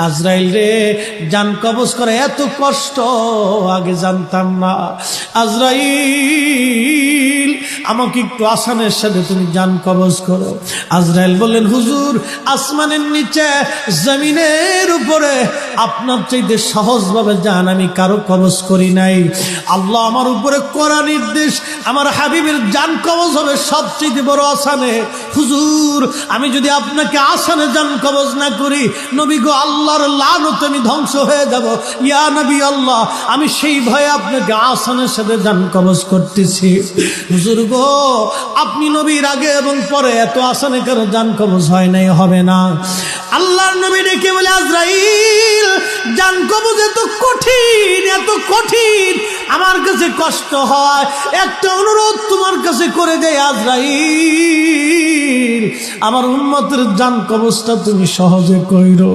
আজরাইল রে, জান কবজ করে এত কষ্ট আগে জানতাম না। আজরাইল, আমাকে একটু আসানের সাথে তুমি জান কবজ করো। আজরাইল বললেন, হুজুর, আসমানের নিচে জমিনের উপরে আপনার চাইতে সহজভাবে জান আমি কারো কবজ করি নাই। আল্লাহ আমার উপরে করা নির্দেশ, আমার হাবিবের জান কবজ হবে সবচেয়ে বড় আসানে। হুজুর, আমি যদি আপনাকে আসানে জান কবজ না করি, নবী গো, আল্লাহর লানতে আমি ধ্বংস হয়ে যাব। ইয়া নবী আল্লাহ, আমি সেই ভয়ে আপনাকে আসানের সাথে জান কবজ করতেছি। হুজুর গো, আপনি নবীর আগে এবং পরে এত আসানে কারো জান কবজ হয় নাই, হবে না। আল্লাহর নবী ডেকে বলে, আজরাইল, জান কবজ এত কঠিন, এত কঠিন, আমার কাছে কষ্ট হয়। একটা অনুরোধ তোমার কাছে করে দেয় আজরাইল, আমার উম্মতের জান কবজটা তুমি সহজে কইরো।